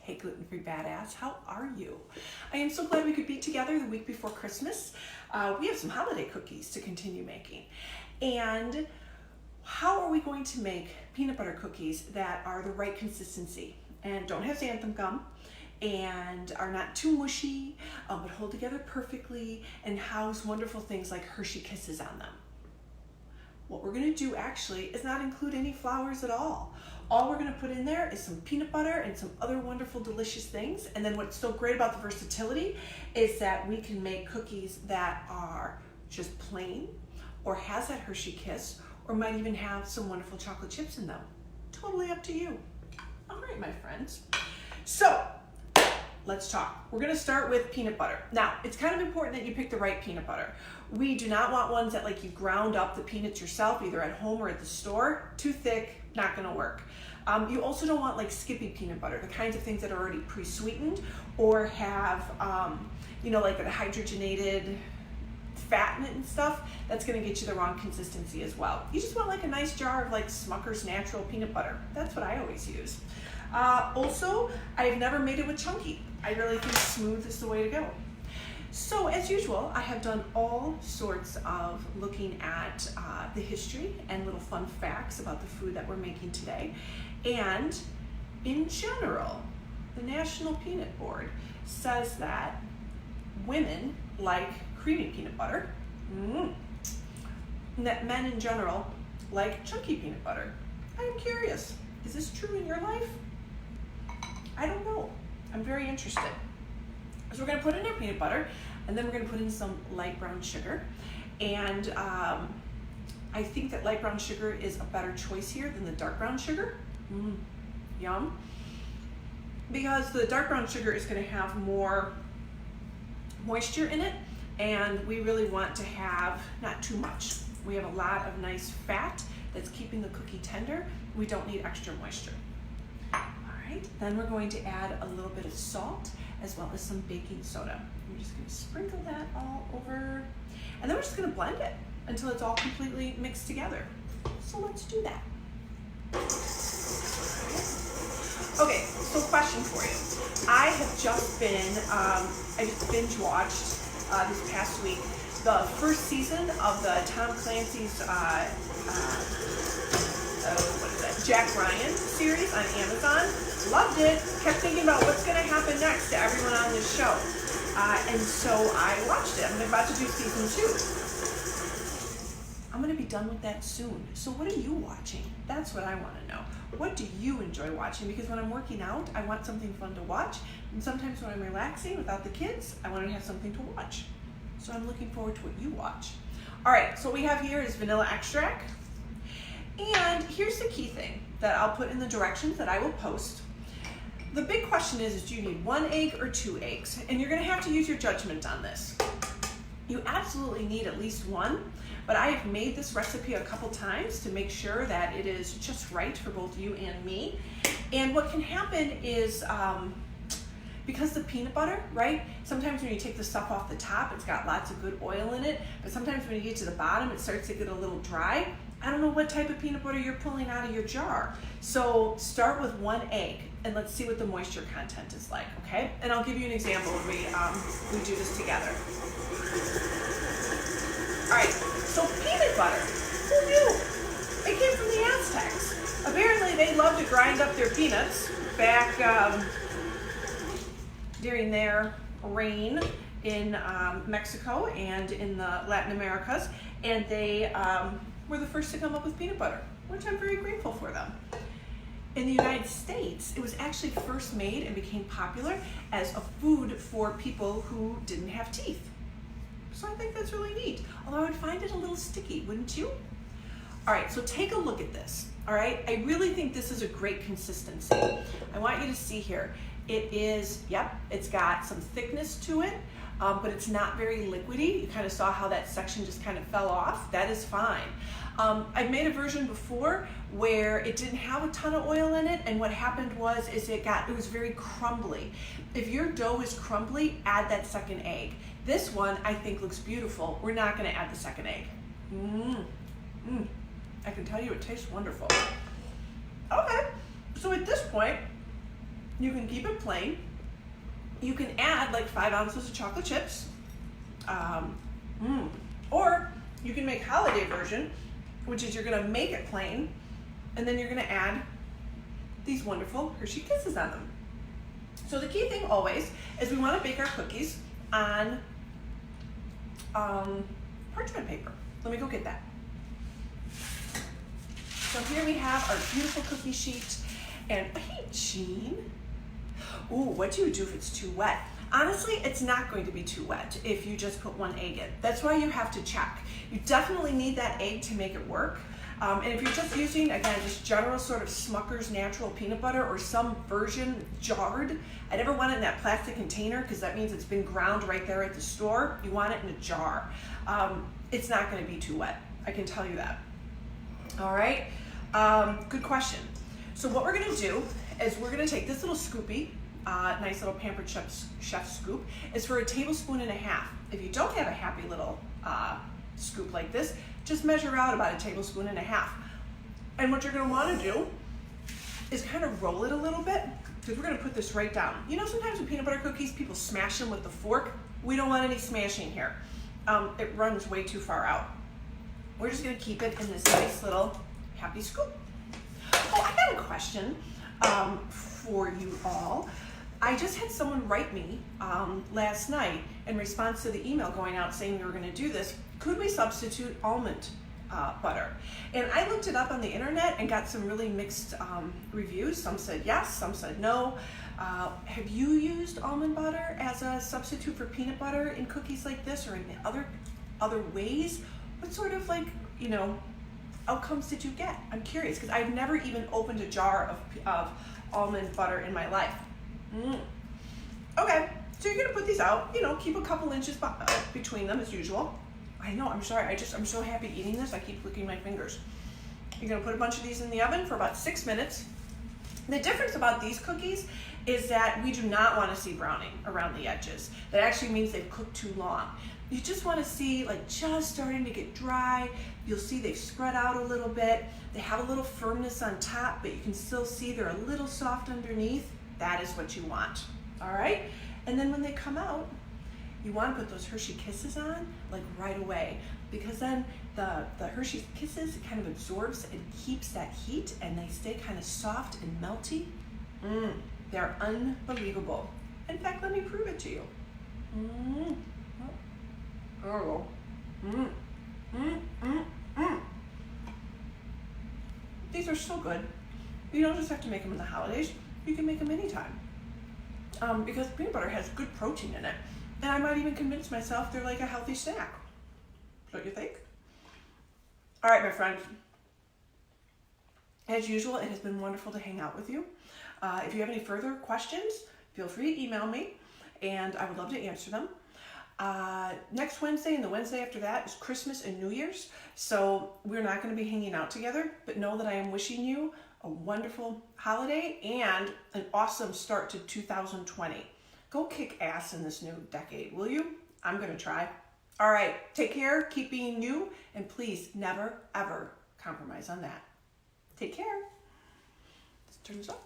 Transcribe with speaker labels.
Speaker 1: Hey, Gluten Free Badass, how are you? I am so glad we could be together the week before Christmas. We have some holiday cookies to continue making. And how are we going to make peanut butter cookies that are the right consistency and don't have xanthan gum and are not too mushy, but hold together perfectly and house wonderful things like Hershey Kisses on them? What we're gonna do actually is not include any flours at all. All we're gonna put in there is some peanut butter and some other wonderful, delicious things. And then what's so great about the versatility is that we can make cookies that are just plain or has that Hershey Kiss or might even have some wonderful chocolate chips in them. Totally up to you. All right, my friends. So let's talk. We're gonna start with peanut butter. Now, it's kind of important that you pick the right peanut butter. We do not want ones that like you ground up the peanuts yourself, either at home or at the store. Too thick, not gonna work. You also don't want like Skippy peanut butter, the kinds of things that are already pre-sweetened or have, like a hydrogenated fat in it and stuff. That's gonna get you the wrong consistency as well. You just want like a nice jar of like Smucker's natural peanut butter. That's what I always use. Also, I've never made it with chunky. I really think smooth is the way to go. So as usual, I have done all sorts of looking at the history and little fun facts about the food that we're making today. And in general, the National Peanut Board says that women like creamy peanut butter, and that men in general like chunky peanut butter. I am curious, is this true in your life? I don't know. I'm very interested. So we're gonna put in our peanut butter and then we're gonna put in some light brown sugar. And I think that light brown sugar is a better choice here than the dark brown sugar. Yum. Because the dark brown sugar is gonna have more moisture in it and we really want to have not too much. We have a lot of nice fat that's keeping the cookie tender. We don't need extra moisture. Then we're going to add a little bit of salt as well as some baking soda. We're just going to sprinkle that all over. And then we're just going to blend it until it's all completely mixed together. So let's do that. Okay, so question for you. I have just been, I just binge watched this past week the first season of the Tom Clancy's Jack Ryan series on Amazon. Loved it. Kept thinking about what's going to happen next to everyone on this show. And so I watched it. I'm about to do season 2. I'm going to be done with that soon. So what are you watching? That's what I want to know. What do you enjoy watching? Because when I'm working out, I want something fun to watch. And sometimes when I'm relaxing without the kids, I want to have something to watch. So I'm looking forward to what you watch. All right, so what we have here is vanilla extract. And here's the key thing that I'll put in the directions that I will post. The big question is do you need 1 egg or 2 eggs? And you're gonna have to use your judgment on this. You absolutely need at least 1, but I have made this recipe a couple times to make sure that it is just right for both you and me. And what can happen is, because the peanut butter, right? Sometimes when you take the stuff off the top, it's got lots of good oil in it, but sometimes when you get to the bottom, it starts to get a little dry. I don't know what type of peanut butter you're pulling out of your jar. So start with 1 egg and let's see what the moisture content is like, okay? And I'll give you an example when we do this together. All right, so peanut butter, who knew? It came from the Aztecs. Apparently they love to grind up their peanuts back during their reign in Mexico and in the Latin Americas, and they were the first to come up with peanut butter, which I'm very grateful for them. In the United States, it was actually first made and became popular as a food for people who didn't have teeth. So I think that's really neat, although I would find it a little sticky, wouldn't you? All right, so take a look at this, all right? I really think this is a great consistency. I want you to see here. It is, it's got some thickness to it, but it's not very liquidy. You kind of saw how that section just kind of fell off. That is fine. I've made a version before where it didn't have a ton of oil in it, and what happened was it was very crumbly. If your dough is crumbly, add that second egg. This one I think looks beautiful. We're not going to add the second egg. I can tell you it tastes wonderful. Okay, so at this point, You can keep it plain. You can add like 5 ounces of chocolate chips. Or you can make holiday version, which is you're gonna make it plain, and then you're gonna add these wonderful Hershey Kisses on them. So the key thing always is we wanna bake our cookies on parchment paper. Let me go get that. So here we have our beautiful cookie sheet. And hey, Jean. Ooh, what do you do if it's too wet? Honestly, it's not going to be too wet if you just put 1 egg in. That's why you have to check. You definitely need that egg to make it work. And if you're just using, again, just general sort of Smucker's natural peanut butter or some version jarred, I never want it in that plastic container because that means it's been ground right there at the store. You want it in a jar. It's not going to be too wet. I can tell you that. All right, good question. So what we're going to do is we're going to take this little scoopy, nice little Pampered Chef scoop. It's for 1.5 tablespoons. If you don't have a happy little scoop like this, just measure out about 1.5 tablespoons. And what you're going to want to do is kind of roll it a little bit because we're going to put this right down. You know, sometimes with peanut butter cookies, people smash them with the fork. We don't want any smashing here. It runs way too far out. We're just going to keep it in this nice little happy scoop. Oh, I got a question for you all. I just had someone write me last night in response to the email going out saying we were going to do this. Could we substitute almond butter? And I looked it up on the internet and got some really mixed reviews. Some said yes, some said no. Have you used almond butter as a substitute for peanut butter in cookies like this or in other ways? What sort of outcomes did you get? I'm curious because I've never even opened a jar of almond butter in my life. Okay, so you're gonna put these out, keep a couple inches between them as usual. I know, I'm sorry, I'm so happy eating this, I keep licking my fingers. You're gonna put a bunch of these in the oven for about 6 minutes. The difference about these cookies is that we do not want to see browning around the edges. That actually means they've cooked too long. You just want to see just starting to get dry. You'll see they've spread out a little bit. They have a little firmness on top, but you can still see they're a little soft underneath. That is what you want, all right? And then when they come out, you want to put those Hershey Kisses on right away because then the Hershey Kisses kind of absorbs and keeps that heat and they stay kind of soft and melty. They're unbelievable. In fact, let me prove it to you. These are so good. You don't just have to make them in the holidays. You can make them anytime. Because peanut butter has good protein in it. And I might even convince myself they're like a healthy snack. Don't you think? All right, my friends. As usual, it has been wonderful to hang out with you. If you have any further questions, feel free to email me, and I would love to answer them. Next Wednesday and the Wednesday after that is Christmas and New Year's, so we're not going to be hanging out together, but know that I am wishing you a wonderful holiday and an awesome start to 2020. Go kick ass in this new decade, will you? I'm going to try. All right, take care, keep being you, and please never, ever compromise on that. Take care. Let's turn this off.